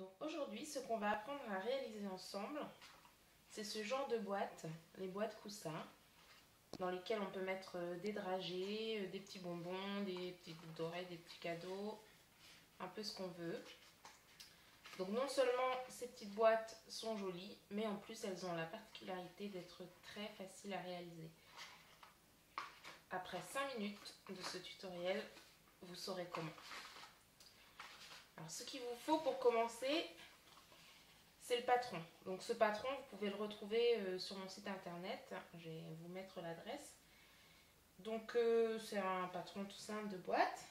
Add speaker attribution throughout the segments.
Speaker 1: Donc aujourd'hui, ce qu'on va apprendre à réaliser ensemble, c'est ce genre de boîtes, les boîtes coussins, dans lesquelles on peut mettre des dragées, des petits bonbons, des petites boucles d'oreilles, des petits cadeaux, un peu ce qu'on veut. Donc non seulement ces petites boîtes sont jolies, mais en plus elles ont la particularité d'être très faciles à réaliser. Après 5 minutes de ce tutoriel, vous saurez comment. Alors ce qu'il vous faut pour commencer, c'est le patron. Donc ce patron, vous pouvez le retrouver sur mon site internet. Je vais vous mettre l'adresse. Donc c'est un patron tout simple de boîte.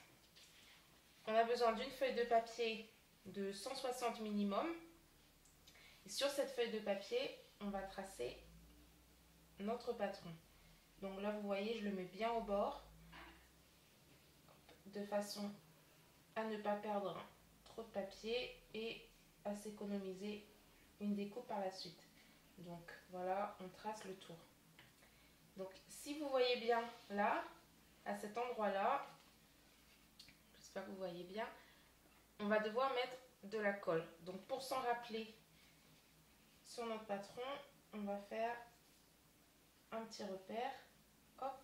Speaker 1: On a besoin d'une feuille de papier de 160 minimum. Et sur cette feuille de papier, on va tracer notre patron. Donc là, vous voyez, je le mets bien au bord, de façon à ne pas perdre trop de papier et à s'économiser une découpe par la suite. Donc voilà, on trace le tour. Donc si vous voyez bien là, à cet endroit-là, j'espère que vous voyez bien, on va devoir mettre de la colle. Donc pour s'en rappeler sur notre patron, on va faire un petit repère. Hop,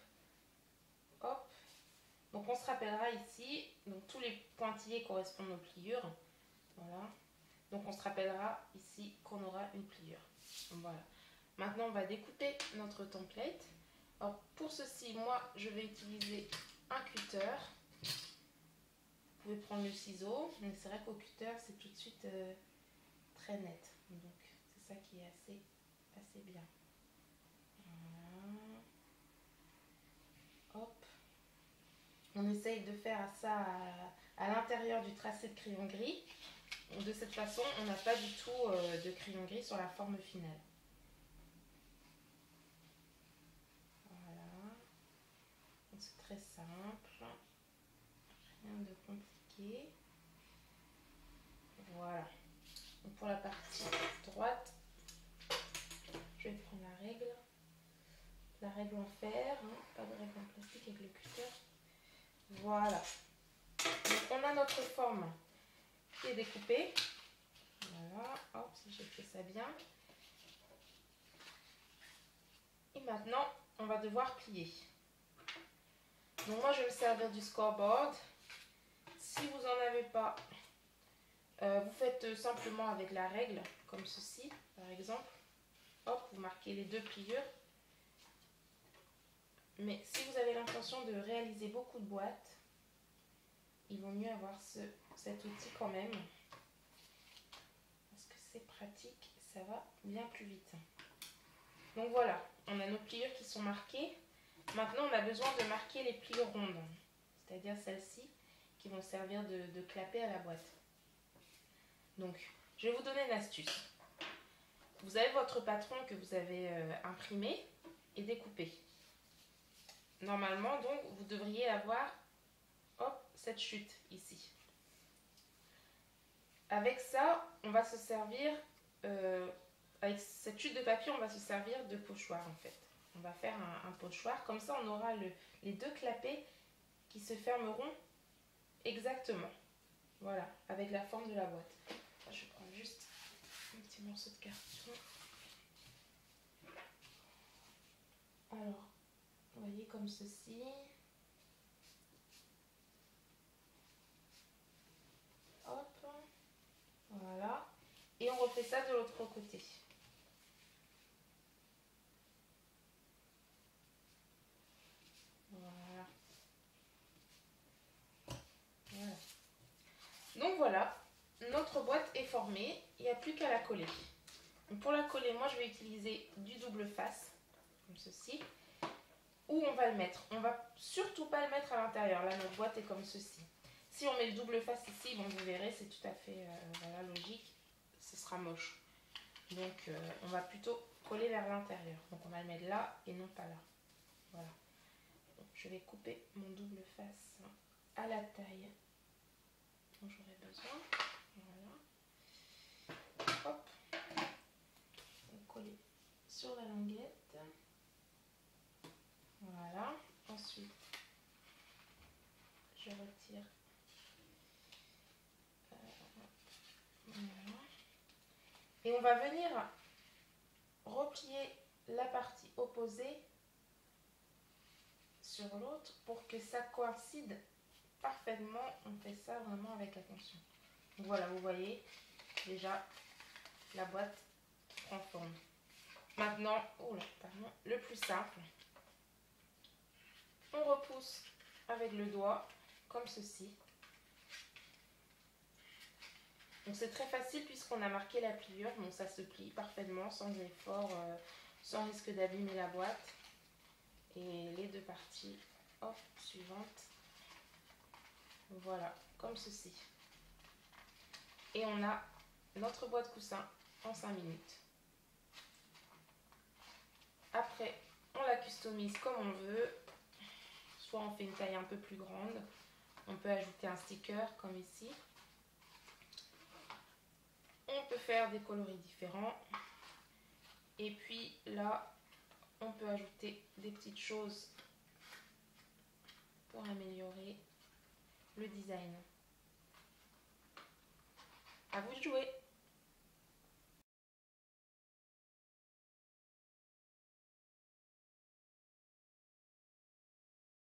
Speaker 1: hop. Donc on se rappellera ici, donc tous les pointillés correspondent aux pliures. Voilà. Donc on se rappellera ici qu'on aura une pliure. Voilà. Maintenant on va découper notre template. Alors pour ceci, moi je vais utiliser un cutter. Vous pouvez prendre le ciseau, mais c'est vrai qu'au cutter c'est tout de suite très net. Donc c'est ça qui est assez bien. Voilà. Hop. On essaye de faire ça à l'intérieur du tracé de crayon gris. De cette façon, on n'a pas du tout de crayon gris sur la forme finale. Voilà. C'est très simple. Rien de compliqué. Voilà. Donc pour la partie droite, je vais prendre la règle. La règle en fer, hein, pas de règle en plastique avec le cutter. Voilà. Donc on a notre forme qui est découpée. Voilà, hop, si j'ai fait ça bien. Et maintenant, on va devoir plier. Donc moi, je vais me servir du scoreboard. Si vous n'en avez pas, vous faites simplement avec la règle, comme ceci, par exemple. Hop, vous marquez les deux pliures. Mais si vous avez l'intention de réaliser beaucoup de boîtes, il vaut mieux avoir cet outil quand même. Parce que c'est pratique, ça va bien plus vite. Donc voilà, on a nos pliures qui sont marquées. Maintenant, on a besoin de marquer les pliures rondes, c'est-à-dire celles-ci qui vont servir de clapet à la boîte. Donc, je vais vous donner une astuce. Vous avez votre patron que vous avez imprimé et découpé. Normalement, donc, vous devriez avoir hop, cette chute ici. Avec ça, on va se servir, avec cette chute de papier, on va se servir de pochoir en fait. On va faire un pochoir, comme ça on aura les deux clapets qui se fermeront exactement. Voilà, avec la forme de la boîte. Je vais prendre juste un petit morceau de carton. Alors, vous voyez comme ceci. Hop, voilà. Et on refait ça de l'autre côté. Voilà. Voilà. Donc voilà, notre boîte est formée, il n'y a plus qu'à la coller. Donc pour la coller, moi je vais utiliser du double face, comme ceci. Où on va le mettre? On va surtout pas le mettre à l'intérieur, là notre boîte est comme ceci. Si on met le double face ici, bon, vous verrez, c'est tout à fait voilà, logique, ce sera moche. Donc on va plutôt coller vers l'intérieur. Donc on va le mettre là et non pas là. Voilà. Donc, je vais couper mon double face à la taille dont j'aurai besoin. Voilà. Hop. On va coller sur la languette. Voilà. Ensuite, je retire. Voilà. Et on va venir replier la partie opposée sur l'autre pour que ça coïncide parfaitement. On fait ça vraiment avec attention. Donc voilà, vous voyez déjà la boîte prend forme. Maintenant, le plus simple, on repousse avec le doigt comme ceci. Donc c'est très facile puisqu'on a marqué la pliure, donc ça se plie parfaitement sans effort, sans risque d'abîmer la boîte. Et les deux parties, hop, suivantes, voilà, comme ceci. Et on a notre boîte coussin en 5 minutes. Après, on la customise comme on veut. Soit on fait une taille un peu plus grande. On peut ajouter un sticker comme ici. On peut faire des coloris différents. Et puis là, on peut ajouter des petites choses pour améliorer le design. À vous de jouer!